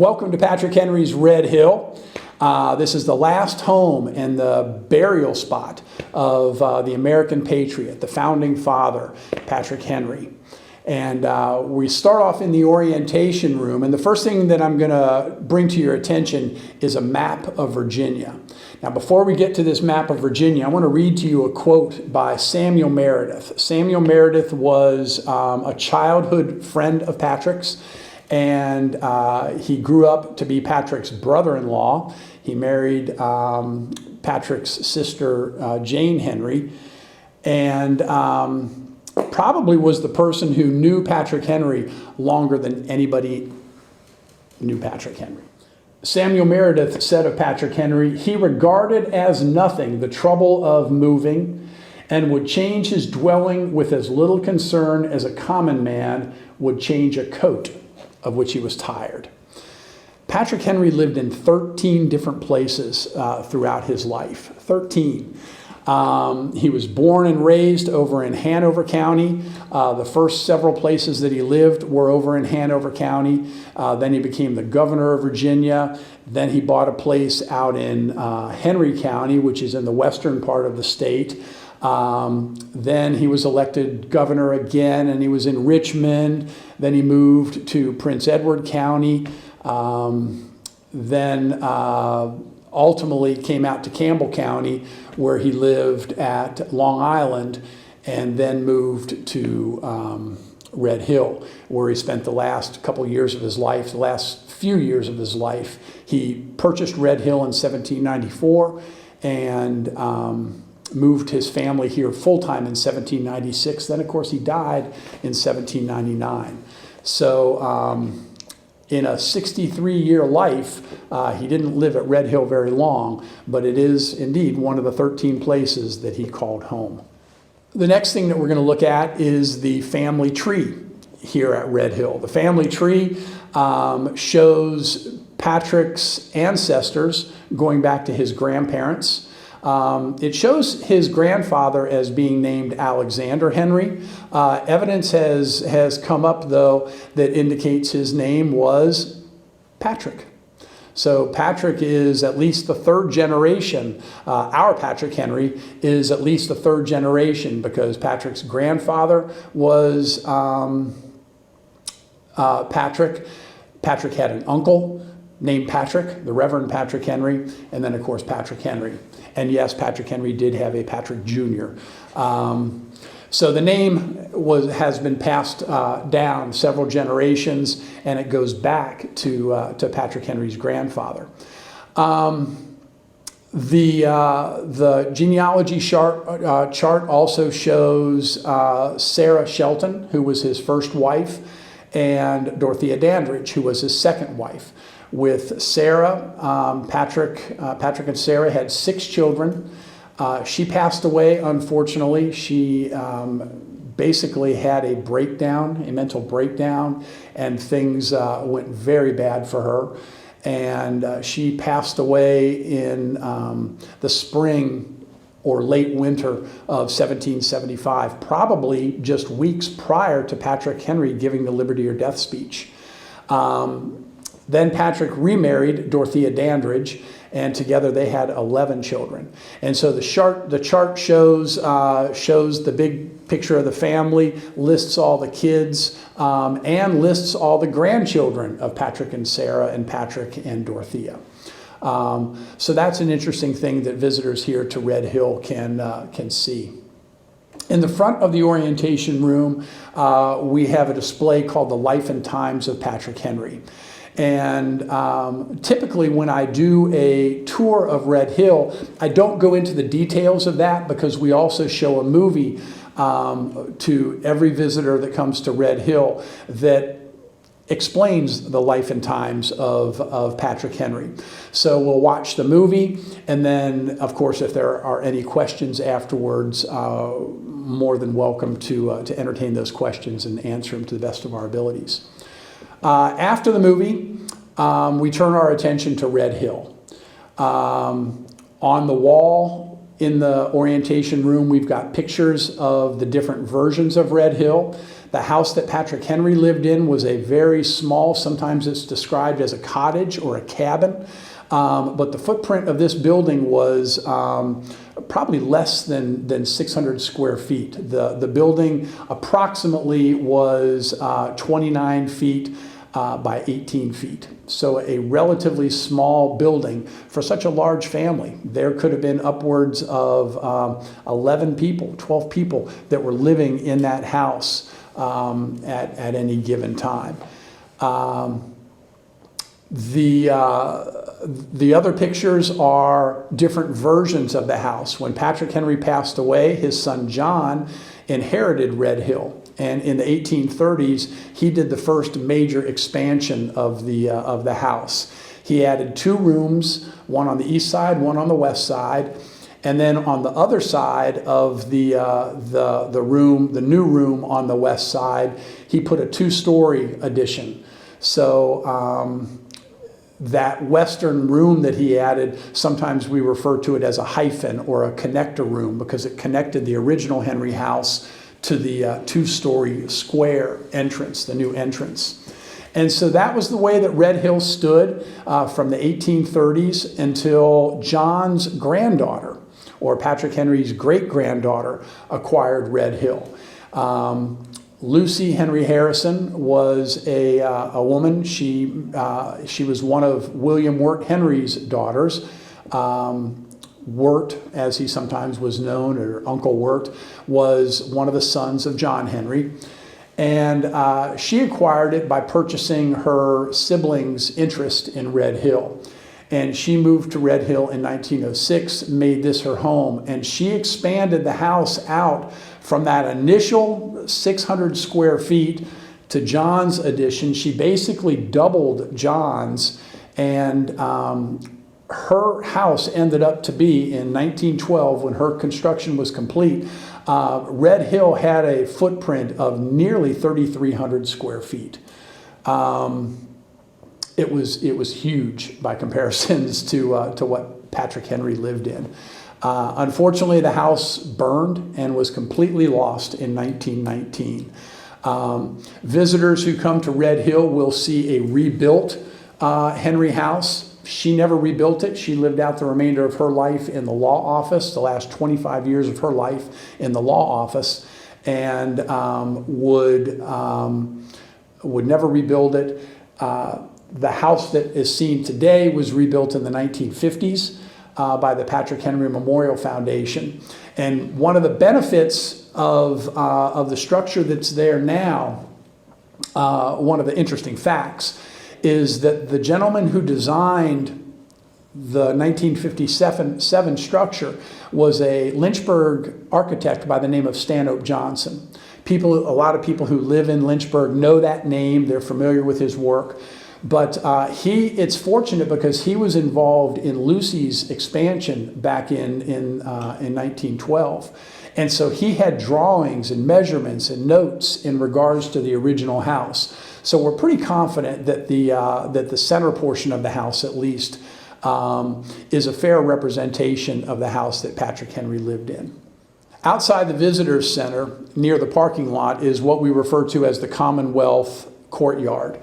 Welcome to Patrick Henry's Red Hill. This is the last home and the burial spot of the American patriot, the founding father, Patrick Henry. And we start off in the orientation room, and the first thing that I'm going to bring to your attention is a map of Virginia. Now, before we get to this map of Virginia, I want to read to you a quote by Samuel Meredith. Samuel Meredith was a childhood friend of Patrick's, and he grew up to be Patrick's brother-in-law. He married Patrick's sister, Jane Henry, and probably was the person who knew Patrick Henry longer than anybody knew Patrick Henry. Samuel Meredith said of Patrick Henry, he regarded as nothing the trouble of moving and would change his dwelling with as little concern as a common man would change a coat of which he was tired. Patrick Henry lived in 13 different places throughout his life. 13. He was born and raised over in Hanover County. The first several places that he lived were over in Hanover County. Then he became the governor of Virginia. Then he bought a place out in Henry County, which is in the western part of the state. Then he was elected governor again, and he was in Richmond. Then he moved to Prince Edward County. Then ultimately came out to Campbell County, where he lived at Long Island, and then moved to Red Hill, where he spent the last couple years of his life, the last few years of his life. He purchased Red Hill in 1794 and moved his family here full-time in 1796. Then, of course, he died in 1799. So in a 63-year life, he didn't live at Red Hill very long, but it is indeed one of the 13 places that he called home. The next thing that we're going to look at is the family tree here at Red Hill. The family tree shows Patrick's ancestors going back to his grandparents. It shows his grandfather as being named Alexander Henry. Evidence has come up, though, that indicates his name was Patrick. So Patrick is at least the third generation. Our Patrick Henry is at least the third generation, because Patrick's grandfather was Patrick. Patrick had an uncle named Patrick, the Reverend Patrick Henry, and then, of course, Patrick Henry. And yes, Patrick Henry did have a Patrick Jr. So the name has been passed down several generations, and it goes back to Patrick Henry's grandfather. The genealogy chart also shows Sarah Shelton, who was his first wife, and Dorothea Dandridge, who was his second wife. With Sarah, Patrick and Sarah had 6 children. She passed away, unfortunately. She basically had a breakdown, a mental breakdown, and things went very bad for her. And she passed away in the spring or late winter of 1775, probably just weeks prior to Patrick Henry giving the Liberty or Death speech. Then Patrick remarried Dorothea Dandridge, and together they had 11 children. And so the chart shows the big picture of the family, lists all the kids, and lists all the grandchildren of Patrick and Sarah and Patrick and Dorothea. So that's an interesting thing that visitors here to Red Hill can see. In the front of the orientation room, we have a display called The Life and Times of Patrick Henry. And typically when I do a tour of Red Hill, I don't go into the details of that, because we also show a movie to every visitor that comes to Red Hill that explains the life and times of Patrick Henry. So we'll watch the movie, and then, of course, if there are any questions afterwards, more than welcome to entertain those questions and answer them to the best of our abilities. After the movie, we turn our attention to Red Hill. On the wall in the orientation room, we've got pictures of the different versions of Red Hill. The house that Patrick Henry lived in was a very small, sometimes it's described as a cottage or a cabin. But the footprint of this building was probably less than 600 square feet. The building approximately was 29 feet by 18 feet. So a relatively small building for such a large family. There could have been upwards of 11 people, 12 people that were living in that house at any given time. The other pictures are different versions of the house. When Patrick Henry passed away, his son John inherited Red Hill. And in the 1830s, he did the first major expansion of the house. He added 2 rooms, one on the east side, one on the west side. And then on the other side of the new room on the west side, he put a 2-story addition. So that western room that he added, sometimes we refer to it as a hyphen or a connector room because it connected the original Henry house to the 2-story square entrance, the new entrance. And so that was the way that Red Hill stood from the 1830s until John's granddaughter, or Patrick Henry's great-granddaughter, acquired Red Hill. Lucy Henry Harrison was a woman. She was one of William Wirt Henry's daughters. Wirt, as he sometimes was known, or Uncle Wirt, was one of the sons of John Henry. And she acquired it by purchasing her siblings' interest in Red Hill. And she moved to Red Hill in 1906, made this her home, and she expanded the house out from that initial 600 square feet to John's addition. She basically doubled John's, and her house ended up to be, in 1912, when her construction was complete, Red Hill had a footprint of nearly 3,300 square feet. It was huge by comparisons to what Patrick Henry lived in. Unfortunately, the house burned and was completely lost in 1919. Visitors who come to Red Hill will see a rebuilt Henry house. She never rebuilt it. She lived out the remainder of her life in the law office, the last 25 years of her life in the law office, and would never rebuild it. The house that is seen today was rebuilt in the 1950s by the Patrick Henry Memorial Foundation. And one of the benefits of the structure that's there now, one of the interesting facts, is that the gentleman who designed the 1957 structure was a Lynchburg architect by the name of Stanhope Johnson. A lot of people who live in Lynchburg know that name. They're familiar with his work. But it's fortunate because he was involved in Lucy's expansion back in 1912. And so he had drawings and measurements and notes in regards to the original house. So we're pretty confident that the center portion of the house, at least, is a fair representation of the house that Patrick Henry lived in. Outside the Visitors Center, near the parking lot, is what we refer to as the Commonwealth Courtyard.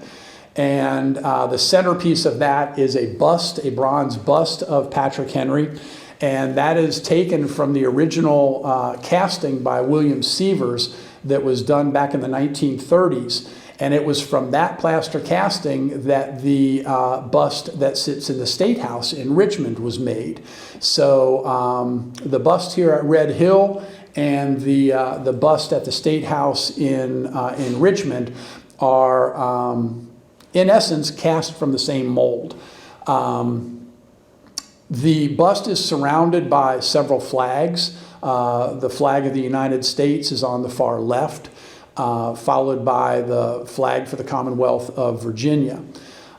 And the centerpiece of that is a bronze bust of Patrick Henry. And that is taken from the original casting by William Sievers that was done back in the 1930s. And it was from that plaster casting that the bust that sits in the State House in Richmond was made. So the bust here at Red Hill and the bust at the State House in Richmond are, in essence, cast from the same mold. The bust is surrounded by several flags. The flag of the United States is on the far left, followed by the flag for the Commonwealth of Virginia.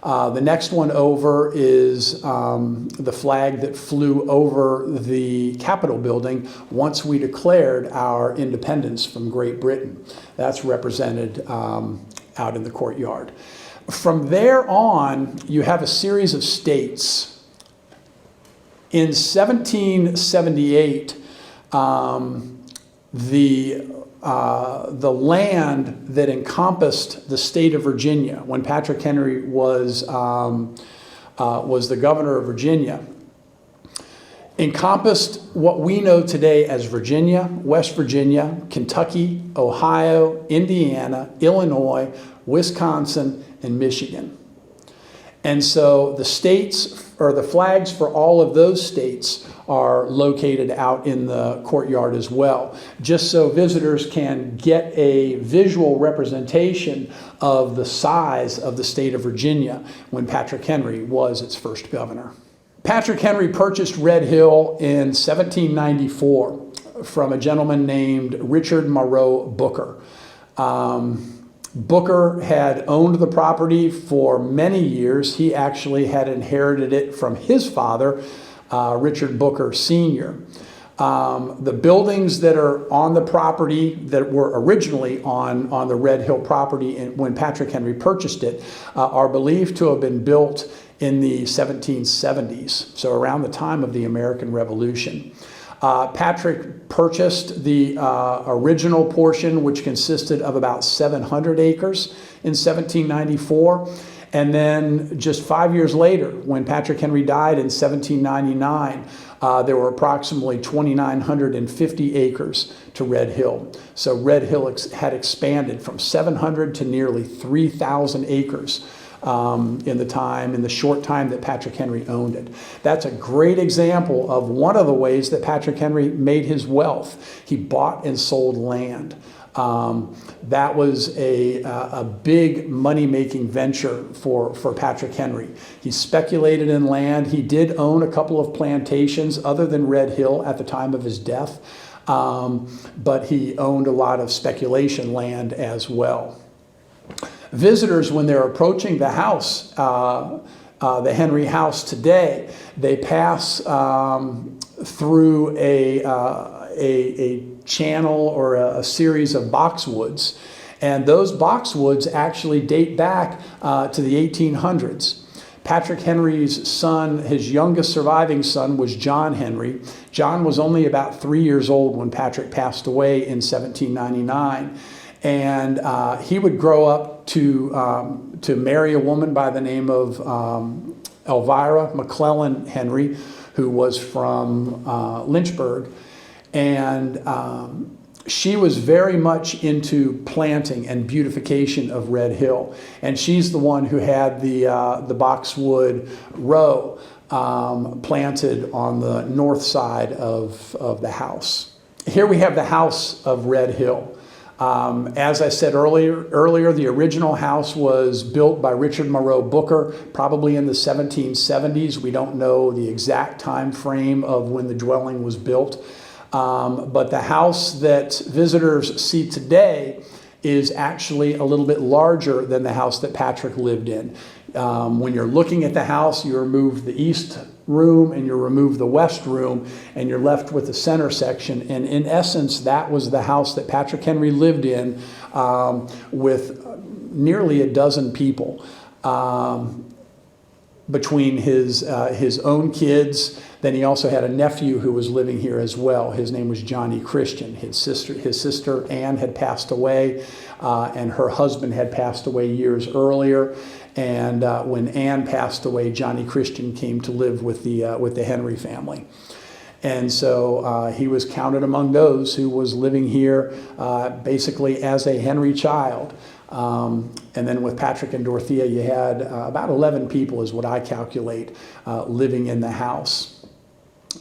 The next one over is the flag that flew over the Capitol building once we declared our independence from Great Britain. That's represented out in the courtyard. From there on, you have a series of states. In 1778, the land that encompassed the state of Virginia when Patrick Henry was the governor of Virginia, encompassed what we know today as Virginia, West Virginia, Kentucky, Ohio, Indiana, Illinois, Wisconsin, and Michigan. And so the states, or the flags for all of those states, are located out in the courtyard as well, just so visitors can get a visual representation of the size of the state of Virginia when Patrick Henry was its first governor. Patrick Henry purchased Red Hill in 1794 from a gentleman named Richard Moreau Booker. Booker had owned the property for many years. He actually had inherited it from his father, Richard Booker Sr. The buildings that are on the property that were originally on the Red Hill property when Patrick Henry purchased it are believed to have been built in the 1770s, so around the time of the American Revolution. Patrick purchased the original portion, which consisted of about 700 acres in 1794. And then just 5 years later, when Patrick Henry died in 1799, there were approximately 2,950 acres to Red Hill. So Red Hill had expanded from 700 to nearly 3,000 acres in the short time that Patrick Henry owned it. That's a great example of one of the ways that Patrick Henry made his wealth. He bought and sold land. That was a big money-making venture for Patrick Henry. He speculated in land. He did own a couple of plantations other than Red Hill at the time of his death, but he owned a lot of speculation land as well. Visitors, when they're approaching the house, the Henry house today, they pass through a channel or a series of boxwoods. And those boxwoods actually date back to the 1800s. Patrick Henry's son, his youngest surviving son, was John Henry. John was only about 3 years old when Patrick passed away in 1799. And he would grow up to marry a woman by the name of Elvira McClellan Henry, who was from Lynchburg. And she was very much into planting and beautification of Red Hill. And she's the one who had the boxwood row planted on the north side of the house. Here we have the house of Red Hill. As I said earlier, the original house was built by Richard Moreau Booker, probably in the 1770s. We don't know the exact time frame of when the dwelling was built. But the house that visitors see today is actually a little bit larger than the house that Patrick lived in. When you're looking at the house, you remove the east room and you remove the west room, and you're left with the center section. And in essence, that was the house that Patrick Henry lived in with nearly a dozen people. Between his own kids. Then he also had a nephew who was living here as well. His name was Johnny Christian. His sister Anne had passed away, and her husband had passed away years earlier. And when Anne passed away, Johnny Christian came to live with the Henry family. And so he was counted among those who was living here basically as a Henry child. And then with Patrick and Dorothea, you had about 11 people is what I calculate living in the house.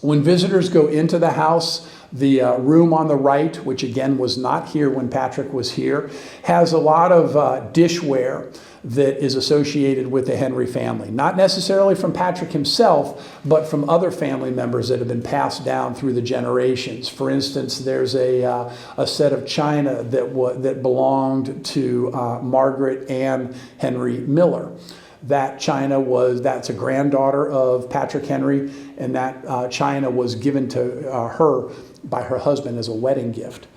When visitors go into the house, the room on the right, which again was not here when Patrick was here, has a lot of dishware that is associated with the Henry family. Not necessarily from Patrick himself, but from other family members that have been passed down through the generations. For instance, there's a set of china that belonged to Margaret Ann Henry Miller. That china that's a granddaughter of Patrick Henry, and that china was given to her by her husband as a wedding gift.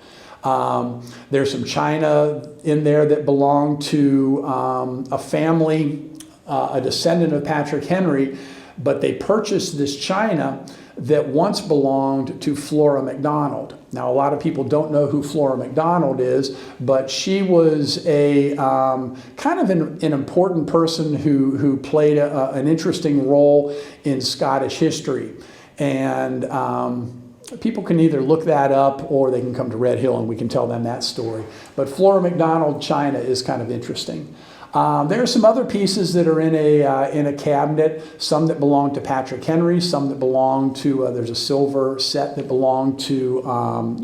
There's some china in there that belonged to a family, a descendant of Patrick Henry, but they purchased this china that once belonged to Flora MacDonald. Now, a lot of people don't know who Flora MacDonald is, but she was a kind of an important person who played an interesting role in Scottish history. And people can either look that up or they can come to Red Hill and we can tell them that story. But Flora MacDonald china is kind of interesting. There are some other pieces that are in a cabinet, some that belong to Patrick Henry, some that belong to, there's a silver set that belonged to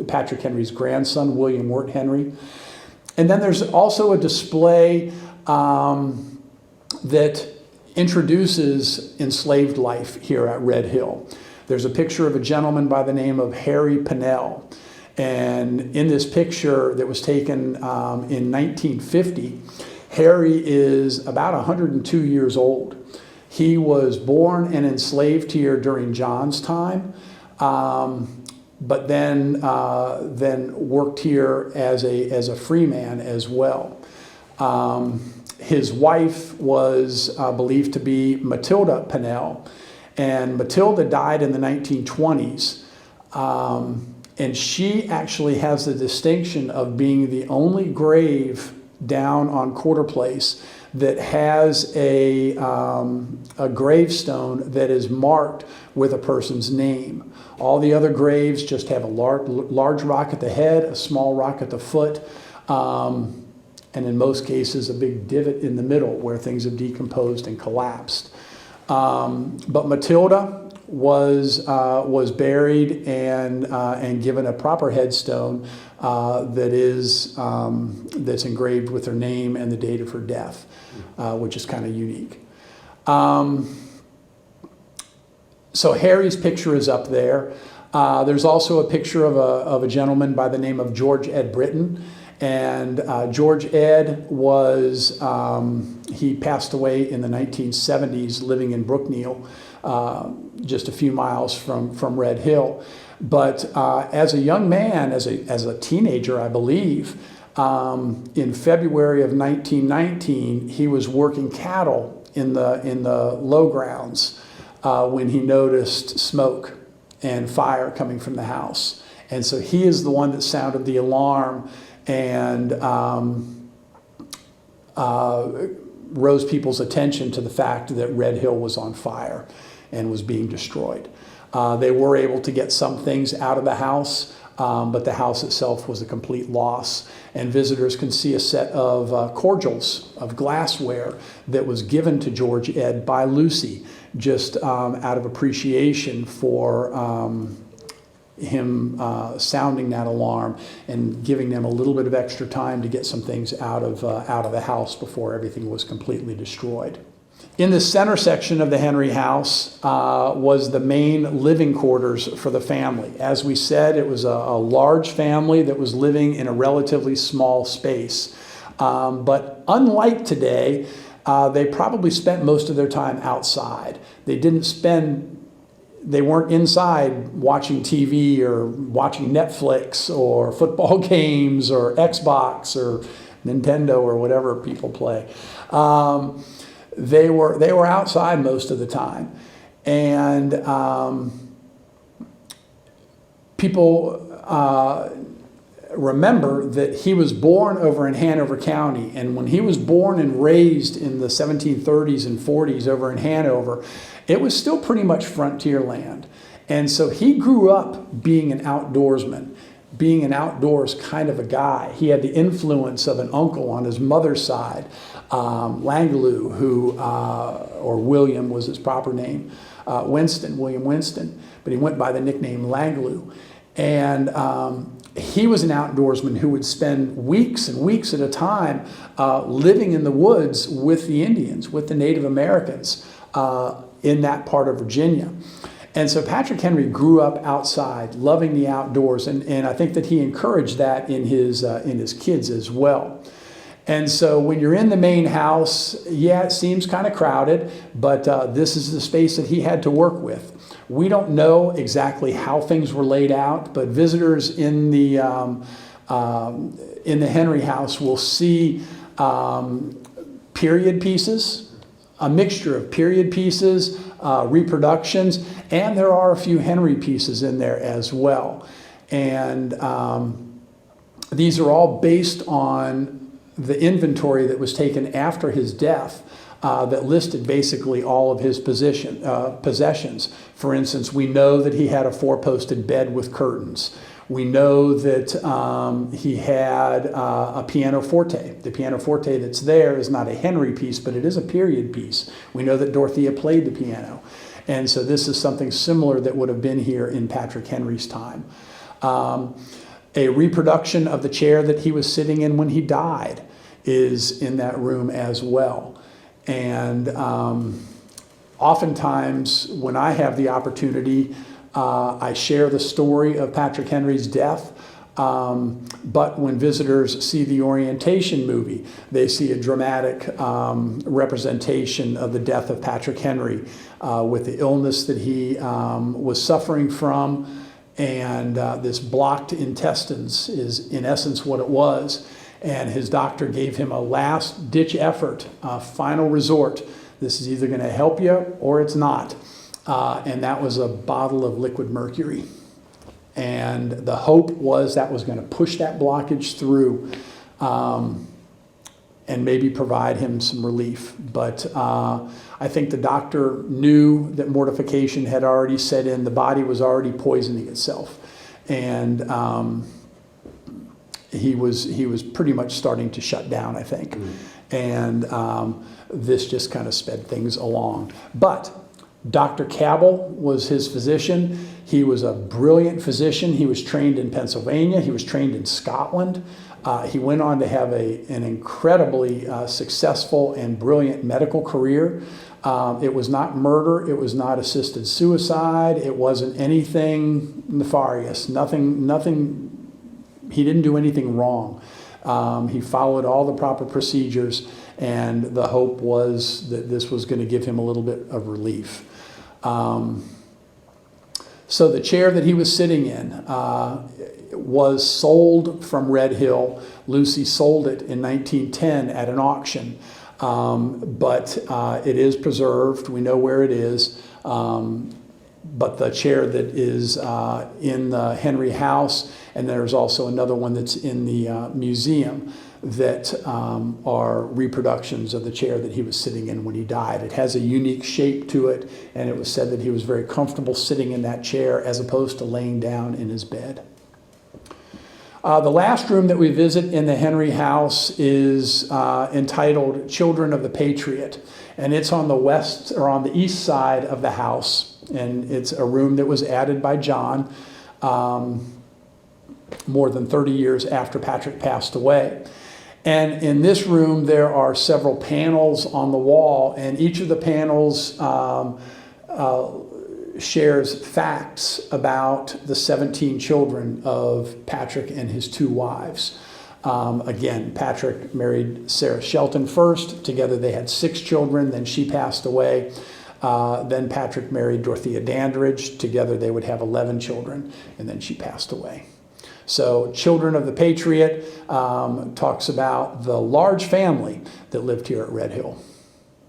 Patrick Henry's grandson, William Wirt Henry. And then there's also a display that introduces enslaved life here at Red Hill. There's a picture of a gentleman by the name of Harry Pennell. And in this picture that was taken in 1950, Harry is about 102 years old. He was born and enslaved here during John's time, but then worked here as a free man as well. His wife was believed to be Matilda Pennell, and Matilda died in the 1920s. And she actually has the distinction of being the only grave down on Quarter Place that has a gravestone that is marked with a person's name. All the other graves just have a large rock at the head, a small rock at the foot, and in most cases a big divot in the middle where things have decomposed and collapsed. But Matilda was buried and given a proper headstone that's engraved with her name and the date of her death, which is kind of unique. So Harry's picture is up there. There's also a picture of a gentleman by the name of George Ed Britton. And George Ed was, he passed away in the 1970s living in Brookneal, just a few miles from Red Hill. But as a young man, as a teenager, I believe, in February of 1919, he was working cattle in the low grounds when he noticed smoke and fire coming from the house. And so he is the one that sounded the alarm and rose people's attention to the fact that Red Hill was on fire and was being destroyed. They were able to get some things out of the house, but the house itself was a complete loss. And visitors can see a set of cordials, of glassware, that was given to George Ed by Lucy, just out of appreciation for him sounding that alarm and giving them a little bit of extra time to get some things out of the house before everything was completely destroyed. In the center section of the Henry house was the main living quarters for the family. As we said, it was a large family that was living in a relatively small space. But unlike today, they probably spent most of their time outside. They weren't inside watching TV or watching Netflix or football games or Xbox or Nintendo or whatever people play. They were outside most of the time. And people remember that he was born over in Hanover County. And when he was born and raised in the 1730s and 40s over in Hanover, it was still pretty much frontier land. And so he grew up being an outdoorsman, being an outdoors kind of a guy. He had the influence of an uncle on his mother's side, Langlew, who, or William was his proper name, William Winston, but he went by the nickname Langlew. And he was an outdoorsman who would spend weeks and weeks at a time living in the woods with the Indians, with the Native Americans in that part of Virginia. And so Patrick Henry grew up outside, loving the outdoors, and I think that he encouraged that in his kids as well. And so when you're in the main house, yeah, it seems kind of crowded, but this is the space that he had to work with. We don't know exactly how things were laid out, but visitors in the Henry house will see period pieces, a mixture of period pieces, reproductions, and there are a few Henry pieces in there as well. And these are all based on the inventory that was taken after his death that listed basically all of his possessions. For instance, we know that he had a 4-posted bed with curtains. We know that he had a pianoforte. The pianoforte that's there is not a Henry piece, but it is a period piece. We know that Dorothea played the piano. And so this is something similar that would have been here in Patrick Henry's time. A reproduction of the chair that he was sitting in when he died is in that room as well. And oftentimes when I have the opportunity, I share the story of Patrick Henry's death, but when visitors see the Orientation movie, they see a dramatic representation of the death of Patrick Henry with the illness that he was suffering from, and this blocked intestines is in essence what it was. And his doctor gave him a last-ditch effort, final resort. This is either going to help you or it's not. And that was a bottle of liquid mercury. And the hope was that was going to push that blockage through and maybe provide him some relief. But I think the doctor knew that mortification had already set in. The body was already poisoning itself. And he was pretty much starting to shut down, I think. And this just kind of sped things along. But Dr. Cabell was his physician. He was a brilliant physician. He was trained in Pennsylvania. He was trained in Scotland. He went on to have an incredibly successful and brilliant medical career. It was not murder. It was not assisted suicide. It wasn't anything nefarious. Nothing. He didn't do anything wrong. He followed all the proper procedures, and the hope was that this was going to give him a little bit of relief. So the chair that he was sitting in was sold from Red Hill. Lucy sold it in 1910 at an auction, but it is preserved. We know where it is. But the chair that is in the Henry house, and there's also another one that's in the museum that are reproductions of the chair that he was sitting in when he died. It has a unique shape to it, and it was said that he was very comfortable sitting in that chair as opposed to laying down in his bed. The last room that we visit in the Henry house is entitled Children of the Patriot, and it's on the west or on the east side of the house. And it's a room that was added by John more than 30 years after Patrick passed away. And in this room, there are several panels on the wall, and each of the panels shares facts about the 17 children of Patrick and his 2 wives. Again, Patrick married Sarah Shelton first. Together they had 6 children, then she passed away. Then Patrick married Dorothea Dandridge. Together they would have 11 children, and then she passed away. So Children of the Patriot talks about the large family that lived here at Red Hill.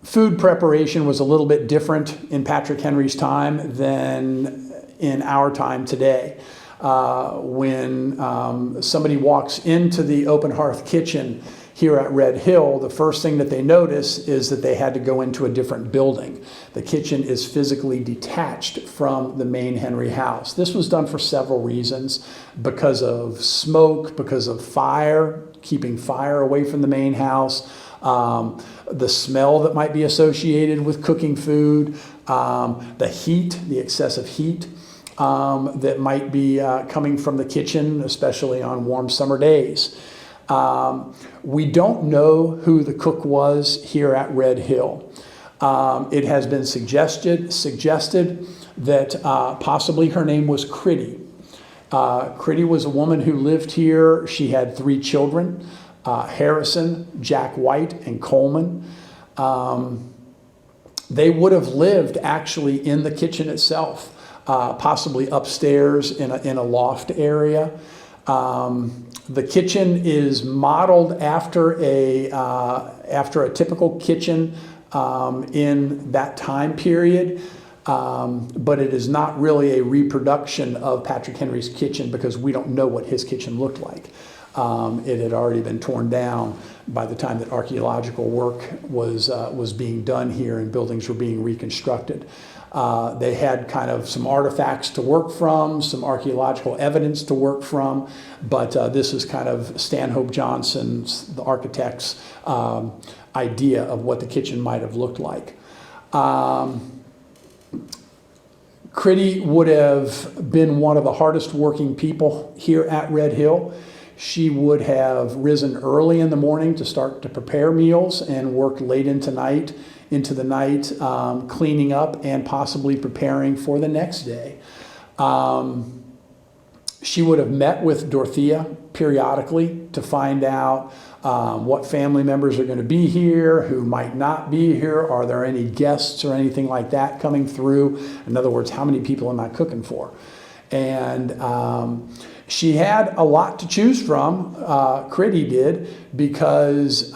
Food preparation was a little bit different in Patrick Henry's time than in our time today. When somebody walks into the open hearth kitchen here at Red Hill, the first thing that they notice is that they had to go into a different building. The kitchen is physically detached from the main Henry house. This was done for several reasons, because of smoke, because of fire, keeping fire away from the main house, the smell that might be associated with cooking food, the heat, the excessive heat that might be coming from the kitchen, especially on warm summer days. We don't know who the cook was here at Red Hill. It has been suggested that possibly her name was Critty. Critty was a woman who lived here. She had 3 children, Harrison, Jack White, and Coleman. They would have lived actually in the kitchen itself, possibly upstairs in a loft area. The kitchen is modeled after a typical kitchen in that time period. but it is not really a reproduction of Patrick Henry's kitchen because we don't know what his kitchen looked like. It had already been torn down by the time that archaeological work was being done here and buildings were being reconstructed. They had kind of some artifacts to work from, some archaeological evidence to work from, but this is kind of Stanhope Johnson's, the architect's, idea of what the kitchen might have looked like. Critty would have been one of the hardest working people here at Red Hill. She would have risen early in the morning to start to prepare meals and worked late into the night, cleaning up and possibly preparing for the next day. She would have met with Dorothea periodically to find out what family members are going to be here, who might not be here, are there any guests or anything like that coming through? In other words, how many people am I cooking for? And she had a lot to choose from, Critty did, because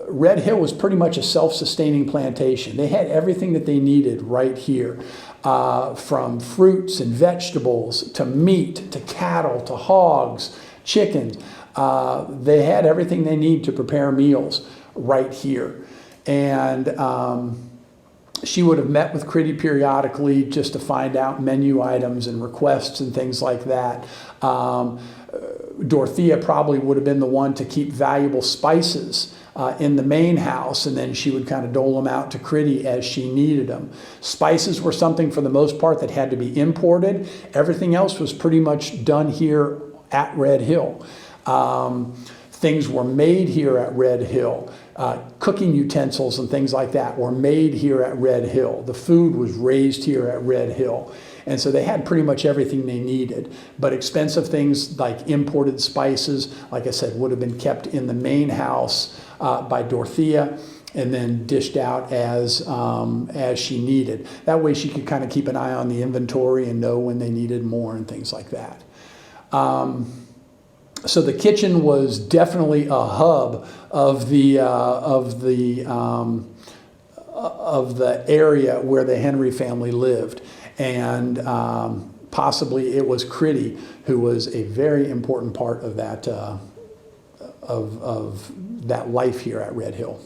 Red Hill was pretty much a self-sustaining plantation. They had everything that they needed right here, from fruits and vegetables to meat to cattle to hogs, chickens. They had everything they need to prepare meals right here. And she would have met with Critty periodically just to find out menu items and requests and things like that. Dorothea probably would have been the one to keep valuable spices in the main house, and then she would kind of dole them out to Critty as she needed them. Spices were something for the most part that had to be imported. Everything else was pretty much done here at Red Hill. Things were made here at Red Hill. Cooking utensils and things like that were made here at Red Hill. The food was raised here at Red Hill. And so they had pretty much everything they needed. But expensive things like imported spices, like I said, would have been kept in the main house by Dorothea and then dished out as she needed. That way she could kind of keep an eye on the inventory and know when they needed more and things like that. So the kitchen was definitely a hub of the area where the Henry family lived, and possibly it was Critty who was a very important part of that that life here at Red Hill.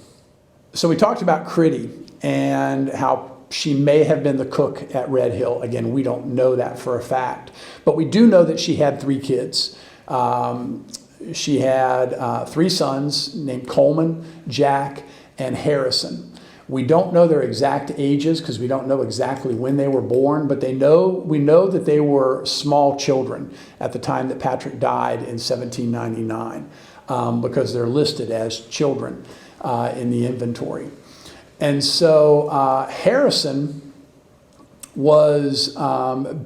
So we talked about Critty and how she may have been the cook at Red Hill. Again, we don't know that for a fact, but we do know that she had 3 kids. She had 3 sons named Coleman, Jack, and Harrison. We don't know their exact ages because we don't know exactly when they were born, but we know that they were small children at the time that Patrick died in 1799 because they're listed as children in the inventory. And so Harrison was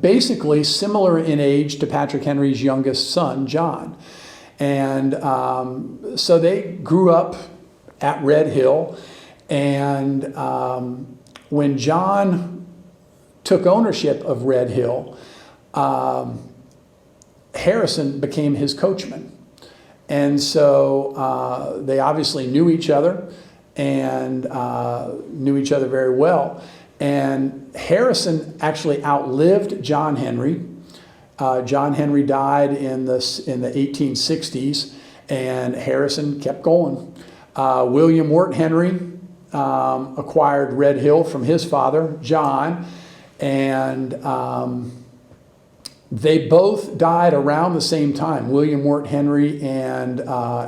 basically similar in age to Patrick Henry's youngest son, John. And so they grew up at Red Hill. And when John took ownership of Red Hill, Harrison became his coachman. And so they obviously knew each other and knew each other very well. And Harrison actually outlived John Henry. John Henry died in the 1860s, and Harrison kept going. William Wirt Henry acquired Red Hill from his father, John, and they both died around the same time, William Wirt Henry and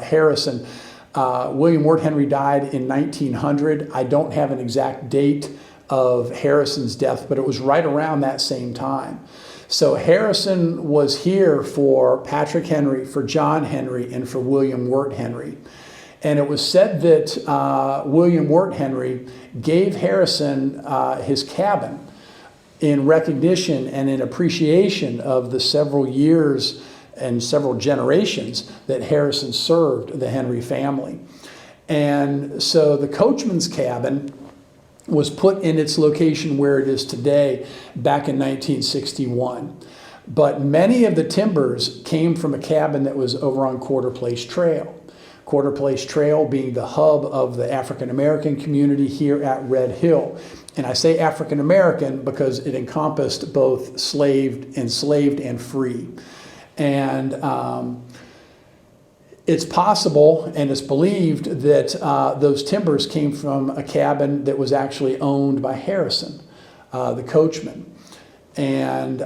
Harrison. William Wirt Henry died in 1900. I don't have an exact date of Harrison's death, but it was right around that same time. So Harrison was here for Patrick Henry, for John Henry, and for William Wirt Henry. And it was said that William Wirt Henry gave Harrison his cabin in recognition and in appreciation of the several years and several generations that Harrison served the Henry family. And so the coachman's cabin was put in its location where it is today back in 1961. But many of the timbers came from a cabin that was over on Quarter Place Trail. Quarter Place Trail being the hub of the African American community here at Red Hill. And I say African American because it encompassed both enslaved and free. And it's possible and it's believed that those timbers came from a cabin that was actually owned by Harrison, the coachman. And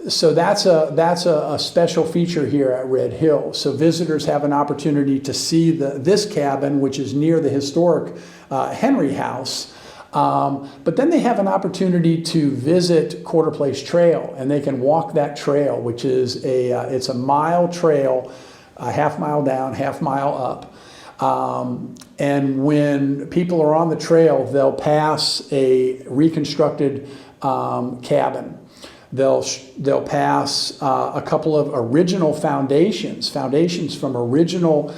so that's a special feature here at Red Hill. So visitors have an opportunity to see this cabin, which is near the historic Henry House. But then they have an opportunity to visit Quarter Place Trail, and they can walk that trail, which is it's a mile trail, a half mile down, half mile up. And when people are on the trail, they'll pass a reconstructed cabin. They'll pass a couple of original foundations from original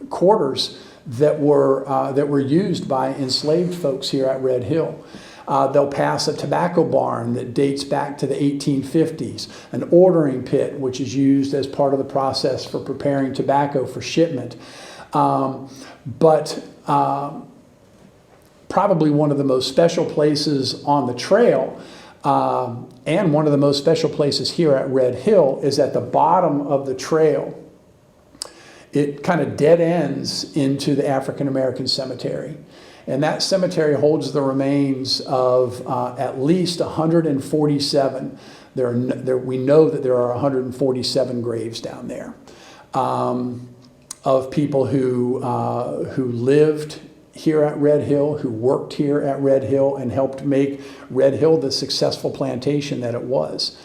quarters that were used by enslaved folks here at Red Hill. They'll pass a tobacco barn that dates back to the 1850s, an ordering pit, which is used as part of the process for preparing tobacco for shipment. But probably one of the most special places on the trail, and one of the most special places here at Red Hill, is at the bottom of the trail. It kind of dead ends into the African American cemetery. And that cemetery holds the remains of at least 147. We know that there are 147 graves down there of people who lived here at Red Hill, who worked here at Red Hill, and helped make Red Hill the successful plantation that it was.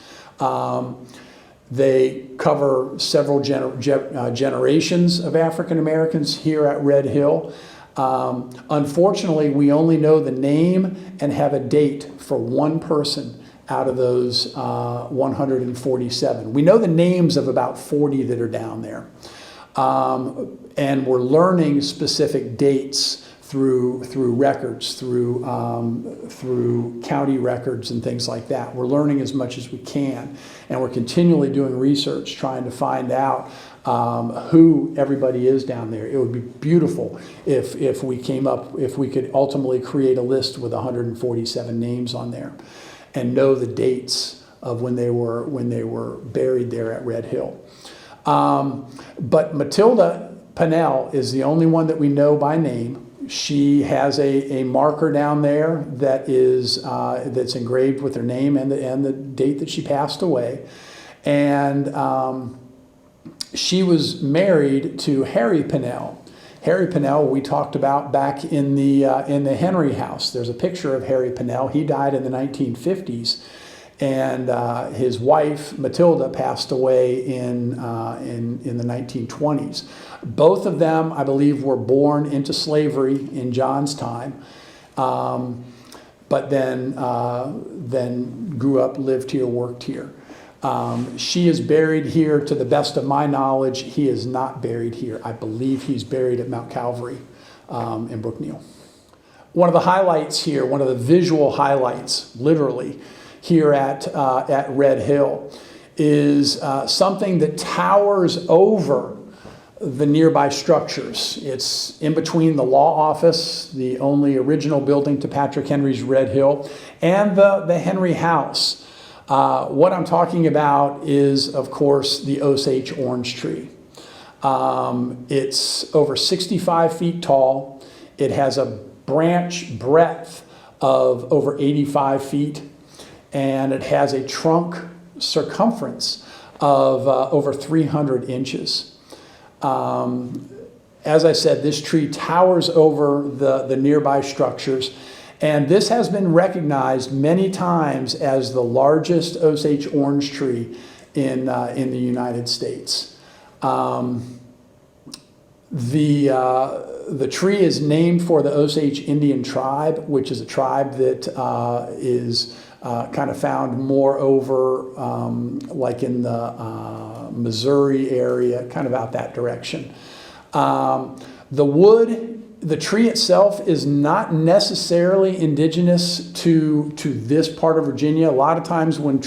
They cover several generations of African Americans here at Red Hill. Unfortunately, we only know the name and have a date for one person out of those 147. We know the names of about 40 that are down there. And we're learning specific dates through records, through county records and things like that. We're learning as much as we can, and we're continually doing research trying to find out who everybody is down there. It would be beautiful if we could ultimately create a list with 147 names on there, and know the dates of when they were buried there at Red Hill. But Matilda Pennell is the only one that we know by name. She has a marker down there that is that's engraved with her name and the date that she passed away, and she was married to Harry Pennell. Harry Pennell we talked about back in the Henry House. There's a picture of Harry Pennell. He died in the 1950s, and his wife Matilda passed away in the 1920s. Both of them, I believe, were born into slavery in John's time, but then grew up, lived here, worked here. She is buried here, to the best of my knowledge. He is not buried here. I believe he's buried at Mount Calvary in Brookneal. One of the highlights here, one of the visual highlights, literally, here at Red Hill is something that towers over the nearby structures. It's in between the law office, the only original building to Patrick Henry's Red Hill, and the Henry House. What I'm talking about is, of course, the Osage orange tree. It's over 65 feet tall. It has a branch breadth of over 85 feet, and it has a trunk circumference of over 300 inches. As I said, this tree towers over the nearby structures, and this has been recognized many times as the largest Osage orange tree in the United States. The tree is named for the Osage Indian tribe, which is a tribe that is kind of found more over like in the Missouri area, kind of out that direction. The tree itself is not necessarily indigenous to this part of Virginia. A lot of times when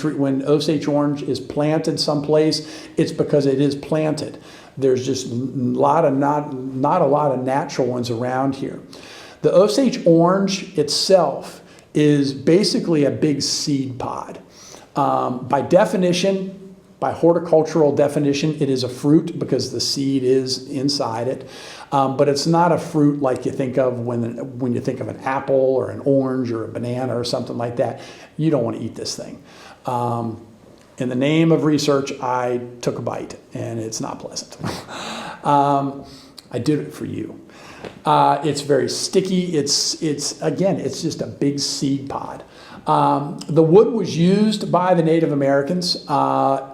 Osage orange is planted someplace, it's because it is planted. There's just not a lot of natural ones around here. The Osage orange itself is basically a big seed pod. By definition, by horticultural definition, it is a fruit because the seed is inside it. But it's not a fruit like you think of when you think of an apple or an orange or a banana or something like that. You don't want to eat this thing. In the name of research, I took a bite, and it's not pleasant. I did it for you. It's very sticky. It's just a big seed pod. The wood was used by the Native Americans.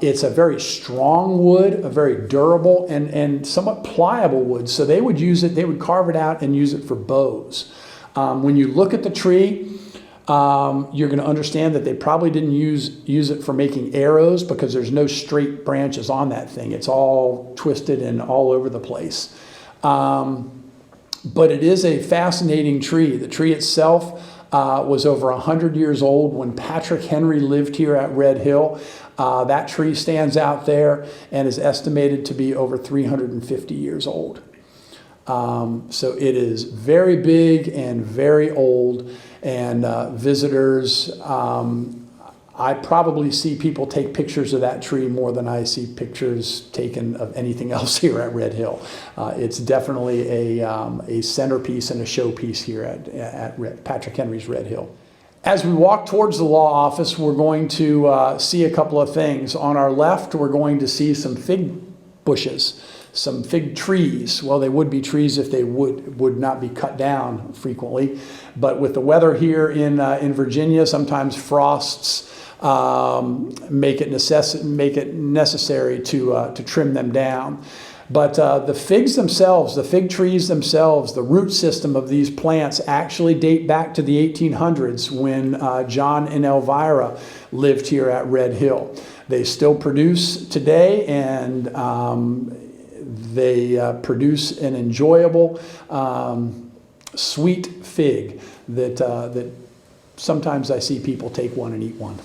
It's a very strong wood, a very durable and somewhat pliable wood. So they would use it, they would carve it out and use it for bows. When you look at the tree, you're going to understand that they probably didn't use it for making arrows because there's no straight branches on that thing. It's all twisted and all over the place. But it is a fascinating tree. The tree itself was over 100 years old when Patrick Henry lived here at Red Hill. That tree stands out there and is estimated to be over 350 years old. So it is very big and very old, and visitors, I probably see people take pictures of that tree more than I see pictures taken of anything else here at Red Hill. It's definitely a centerpiece and a showpiece here at Patrick Henry's Red Hill. As we walk towards the law office, we're going to see a couple of things. On our left, we're going to see some fig bushes, some fig trees. Well, they would be trees if they would not be cut down frequently. But with the weather here in Virginia, sometimes frosts make it necessary to trim them down. But the figs themselves, the fig trees themselves, the root system of these plants actually date back to the 1800s when John and Elvira lived here at Red Hill. They still produce today, and they produce an enjoyable, sweet fig that sometimes I see people take one and eat one.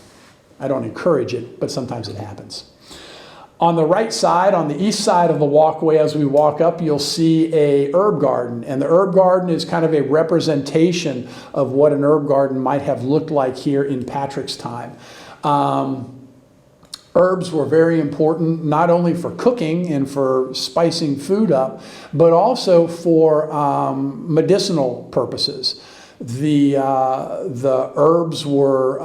I don't encourage it, but sometimes it happens. On the right side, on the east side of the walkway, as we walk up, you'll see a herb garden. And the herb garden is kind of a representation of what an herb garden might have looked like here in Patrick's time. Herbs were very important, not only for cooking and for spicing food up, but also for medicinal purposes. The herbs were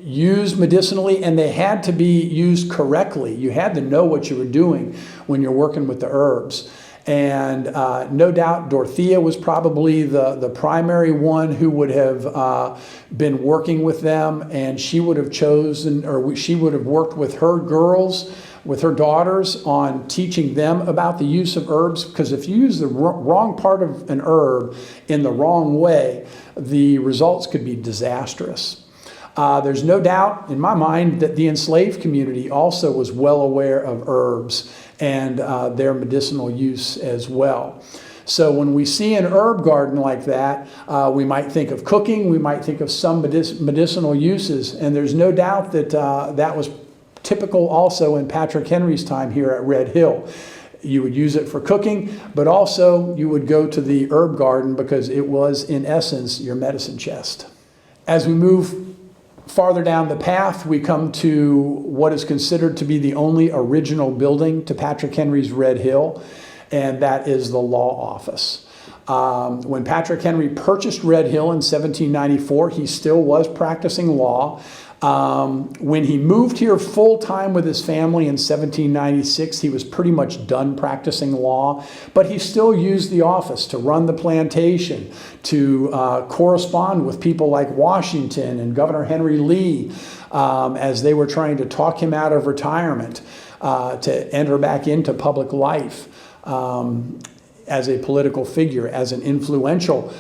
used medicinally, and they had to be used correctly. You had to know what you were doing when you're working with the herbs. And no doubt Dorothea was probably the primary one who would have been working with them, and she would have chosen, or she would have worked with her girls, with her daughters, on teaching them about the use of herbs, because if you use the wrong part of an herb in the wrong way, the results could be disastrous. There's no doubt in my mind that the enslaved community also was well aware of herbs and their medicinal use as well. So when we see an herb garden like that, we might think of cooking, we might think of some medicinal uses, and there's no doubt that that was typical also in Patrick Henry's time here at Red Hill. You would use it for cooking, but also you would go to the herb garden because it was, in essence, your medicine chest. As we move farther down the path, we come to what is considered to be the only original building to Patrick Henry's Red Hill, and that is the law office. When Patrick Henry purchased Red Hill in 1794, he still was practicing law. When he moved here full-time with his family in 1796, he was pretty much done practicing law, but he still used the office to run the plantation, to correspond with people like Washington and Governor Henry Lee as they were trying to talk him out of retirement to enter back into public life as a political figure, as an influential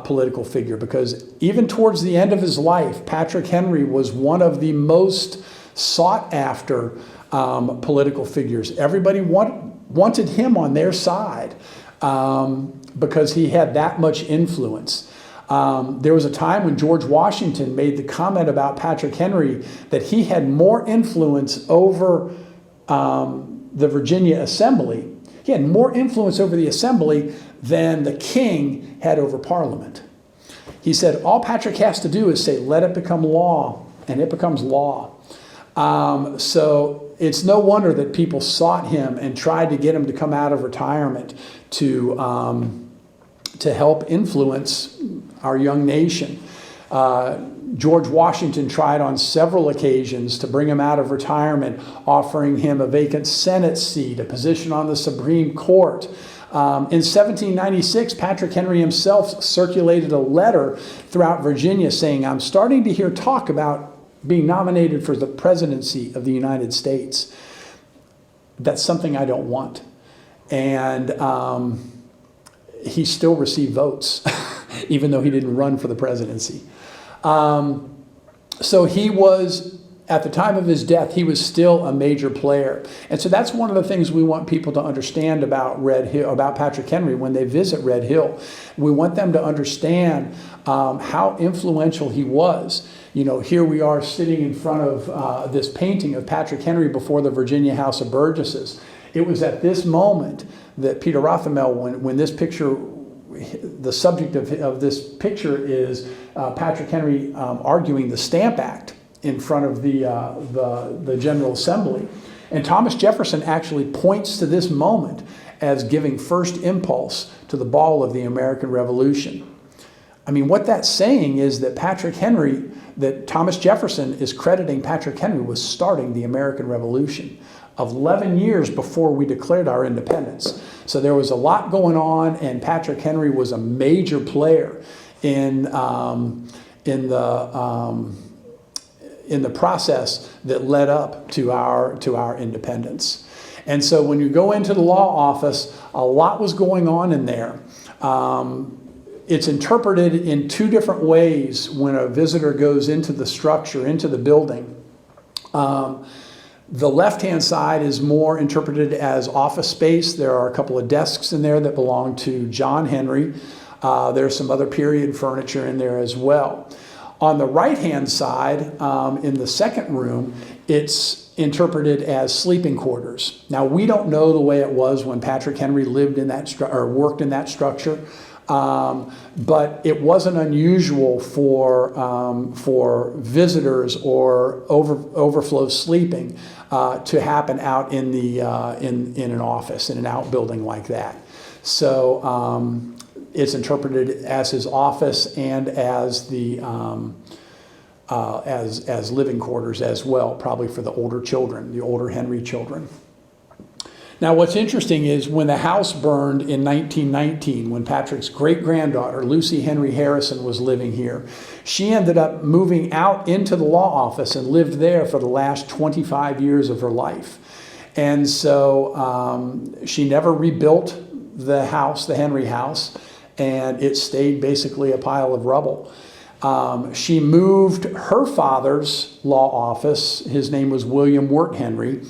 political figure, because even towards the end of his life, Patrick Henry was one of the most sought after political figures. Everybody wanted him on their side because he had that much influence. There was a time when George Washington made the comment about Patrick Henry that he had more influence over the Virginia Assembly. He had more influence over the Assembly than the king had over Parliament. He said, all Patrick has to do is say, let it become law, and it becomes law. So it's no wonder that people sought him and tried to get him to come out of retirement to help influence our young nation. George Washington tried on several occasions to bring him out of retirement, offering him a vacant Senate seat, a position on the Supreme Court. In 1796, Patrick Henry himself circulated a letter throughout Virginia saying, I'm starting to hear talk about being nominated for the presidency of the United States. That's something I don't want. And he still received votes, even though he didn't run for the presidency. So he was, at the time of his death, he was still a major player. And so that's one of the things we want people to understand about Red Hill, about Patrick Henry when they visit Red Hill. We want them to understand how influential he was. You know, here we are sitting in front of this painting of Patrick Henry before the Virginia House of Burgesses. It was at this moment that Peter Rothermel, when this picture, the subject of this picture is Patrick Henry arguing the Stamp Act in front of the General Assembly. And Thomas Jefferson actually points to this moment as giving first impulse to the ball of the American Revolution. I mean, what that's saying is that that Thomas Jefferson is crediting Patrick Henry with starting the American Revolution 11 years before we declared our independence. So there was a lot going on, and Patrick Henry was a major player in the process that led up to our independence. And so when you go into the law office, a lot was going on in there. It's interpreted in two different ways when a visitor goes into the structure, into the building. The left-hand side is more interpreted as office space. There are a couple of desks in there that belong to John Henry. There's some other period furniture in there as well. On the right-hand side, in the second room, it's interpreted as sleeping quarters. Now, we don't know the way it was when Patrick Henry lived in that or worked in that structure, but it wasn't unusual for visitors or overflow sleeping to happen out in an office, in an outbuilding like that. So it's interpreted as his office and as the as living quarters as well, probably for the older children, the older Henry children. Now, what's interesting is when the house burned in 1919, when Patrick's great-granddaughter, Lucy Henry Harrison, was living here, she ended up moving out into the law office and lived there for the last 25 years of her life. And so she never rebuilt the house, the Henry house, and it stayed basically a pile of rubble. She moved her father's law office. His name was William Wirt Henry.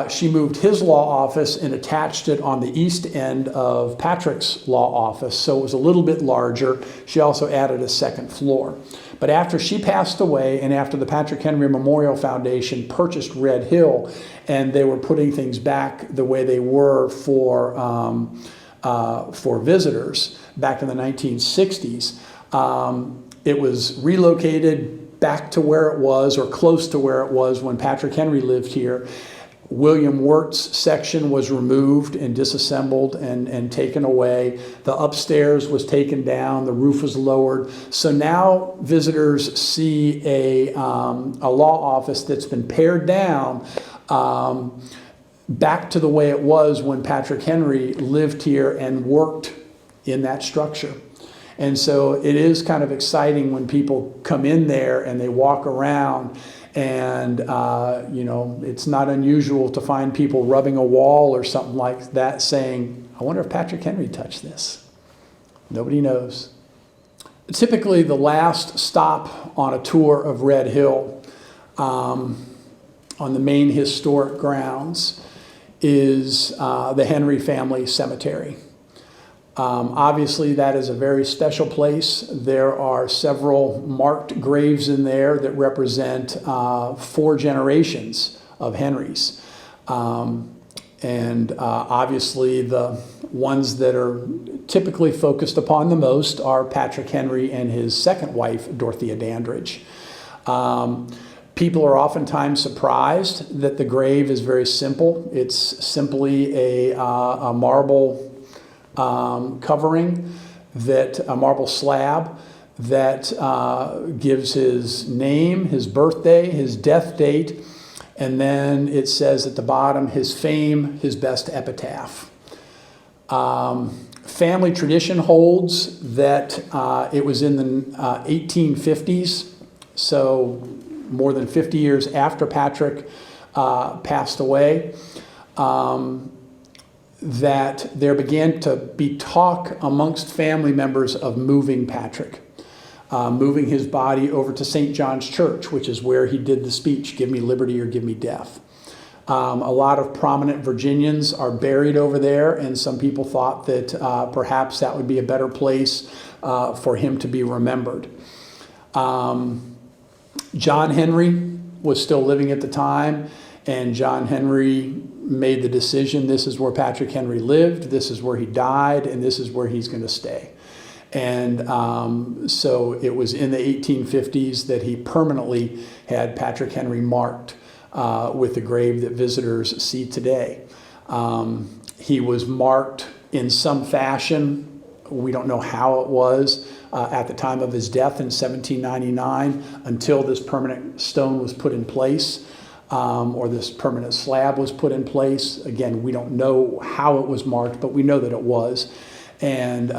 She moved his law office and attached it on the east end of Patrick's law office, so it was a little bit larger. She also added a second floor. But after she passed away, and after the Patrick Henry Memorial Foundation purchased Red Hill, and they were putting things back the way they were for visitors back in the 1960s, it was relocated back to where it was, or close to where it was when Patrick Henry lived here. William Wirt's section was removed and disassembled and taken away. The upstairs was taken down. The roof was lowered. So now visitors see a law office that's been pared down back to the way it was when Patrick Henry lived here and worked in that structure. And so it is kind of exciting when people come in there and they walk around. And, you know, it's not unusual to find people rubbing a wall or something like that saying, I wonder if Patrick Henry touched this. Nobody knows. Typically, the last stop on a tour of Red Hill on the main historic grounds is the Henry family cemetery. Obviously, that is a very special place. There are several marked graves in there that represent 4 generations of Henrys. And obviously the ones that are typically focused upon the most are Patrick Henry and his second wife, Dorothea Dandridge. People are oftentimes surprised that the grave is very simple. It's simply a marble covering, a marble slab that gives his name, his birthday, his death date, and then it says at the bottom, his fame, his best epitaph. Family tradition holds that it was in the 1850s, so more than 50 years after Patrick passed away, that there began to be talk amongst family members of moving Patrick. Moving his body over to St. John's Church, which is where he did the speech, "Give me liberty or give me death." A lot of prominent Virginians are buried over there, and some people thought that perhaps that would be a better place for him to be remembered. John Henry was still living at the time, and John Henry made the decision, this is where Patrick Henry lived, this is where he died, and this is where he's going to stay. And so it was in the 1850s that he permanently had Patrick Henry marked with the grave that visitors see today. He was marked in some fashion. We don't know how it was at the time of his death in 1799 until this permanent stone was put in place, or this permanent slab was put in place. Again, we don't know how it was marked, but we know that it was. And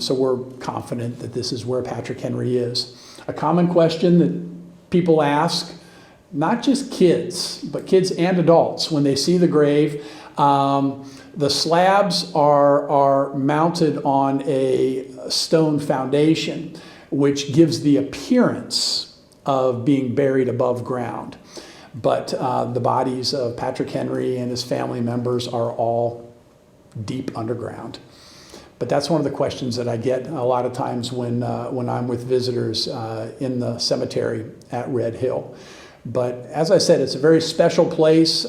so we're confident that this is where Patrick Henry is. A common question that people ask, not just kids, but kids and adults, when they see the grave, the slabs are mounted on a stone foundation, which gives the appearance of being buried above ground. But the bodies of Patrick Henry and his family members are all deep underground. But that's one of the questions that I get a lot of times when I'm with visitors in the cemetery at Red Hill. But as I said, it's a very special place.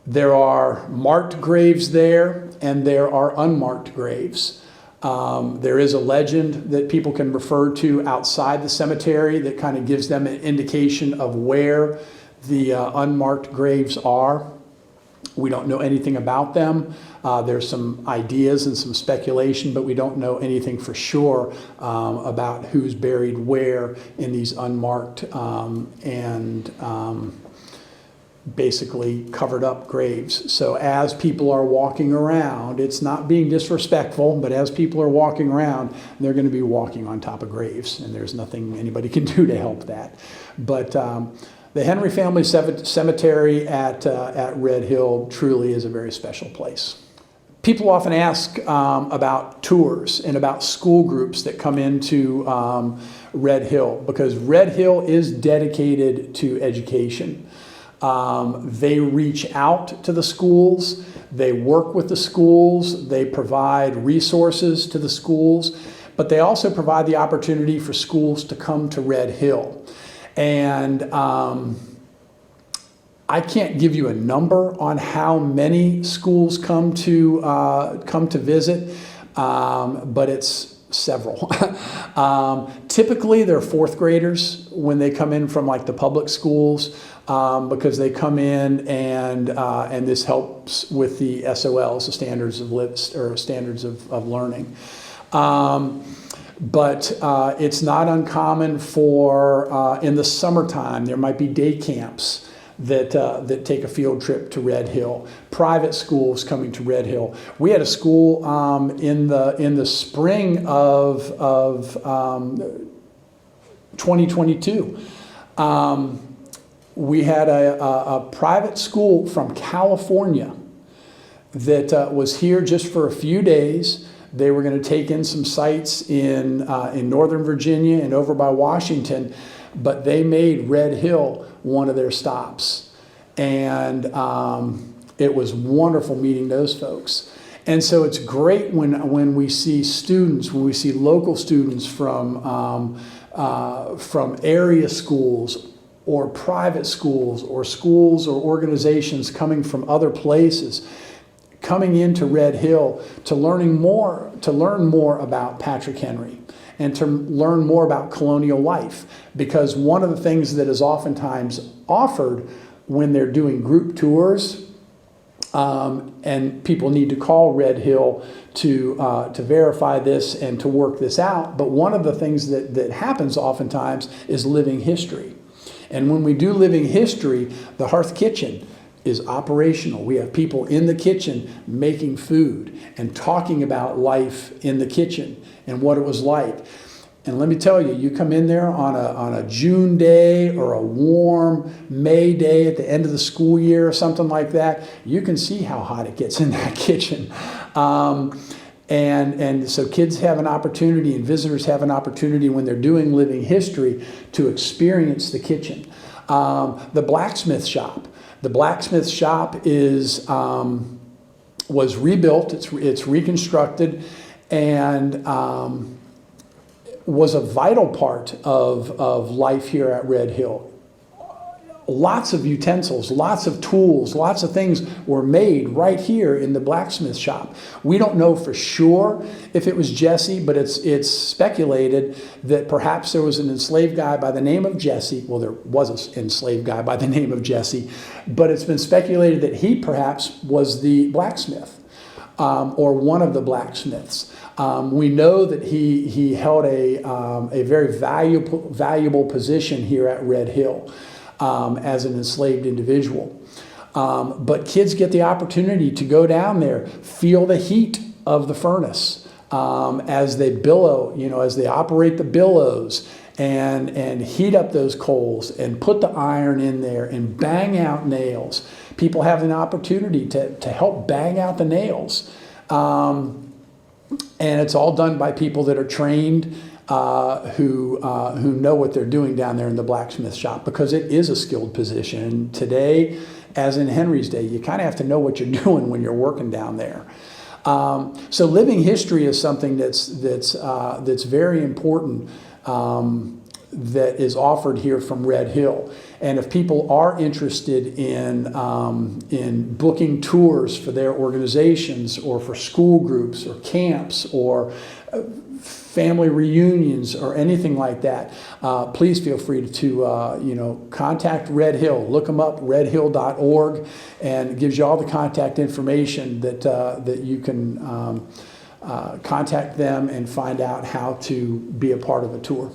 There are marked graves there, and there are unmarked graves. There is a legend that people can refer to outside the cemetery that kind of gives them an indication of where the unmarked graves are. We don't know anything about them. There's some ideas and some speculation, but we don't know anything for sure about who's buried where in these unmarked and basically covered up graves. So as people are walking around, it's not being disrespectful, but as people are walking around, they're going to be walking on top of graves, and there's nothing anybody can do to help that. But the Henry Family Cemetery at Red Hill truly is a very special place. People often ask about tours and about school groups that come into Red Hill, because Red Hill is dedicated to education. They reach out to the schools, they work with the schools, they provide resources to the schools, but they also provide the opportunity for schools to come to Red Hill. And I can't give you a number on how many schools come to visit, but it's several. Typically, they're fourth graders when they come in from like the public schools, because they come in and this helps with the SOLs, the standards of learning. But it's not uncommon for in the summertime there might be day camps that take a field trip to Red Hill. Private schools coming to Red Hill. We had a school in the spring of 2022. We had a private school from California that was here just for a few days. They were going to take in some sites in Northern Virginia and over by Washington, but they made Red Hill one of their stops. And it was wonderful meeting those folks. And so it's great when we see students, when we see local students from area schools or private schools or organizations coming from other places coming into Red Hill to learn more about Patrick Henry and to learn more about colonial life. Because one of the things that is oftentimes offered when they're doing group tours, and people need to call Red Hill to verify this and to work this out, but one of the things that happens oftentimes is living history. And when we do living history, the hearth kitchen is operational. We have people in the kitchen making food and talking about life in the kitchen and what it was like. And let me tell you, you come in there on a June day or a warm May day at the end of the school year or something like that, you can see how hot it gets in that kitchen. And so kids have an opportunity and visitors have an opportunity when they're doing living history to experience the kitchen. The blacksmith shop. The blacksmith shop was rebuilt, it's reconstructed, and was a vital part of life here at Red Hill. Lots of utensils, lots of tools, lots of things were made right here in the blacksmith shop. We don't know for sure if it was Jesse, but it's speculated that perhaps there was an enslaved guy by the name of Jesse. Well, there was an enslaved guy by the name of Jesse, but it's been speculated that he perhaps was the blacksmith or one of the blacksmiths. We know that he held a very valuable position here at Red Hill. As an enslaved individual. But kids get the opportunity to go down there, feel the heat of the furnace as they billow, as they operate the billows and heat up those coals and put the iron in there and bang out nails. People have an opportunity to help bang out the nails. And it's all done by people that are trained who know what they're doing down there in the blacksmith shop, because it is a skilled position. And today, as in Henry's day, you kind of have to know what you're doing when you're working down there. So living history is something that's very important that is offered here from Red Hill. And if people are interested in booking tours for their organizations or for school groups or camps or family reunions or anything like that, please feel free to contact Red Hill. Look them up, redhill.org, and it gives you all the contact information that you can contact them and find out how to be a part of a tour.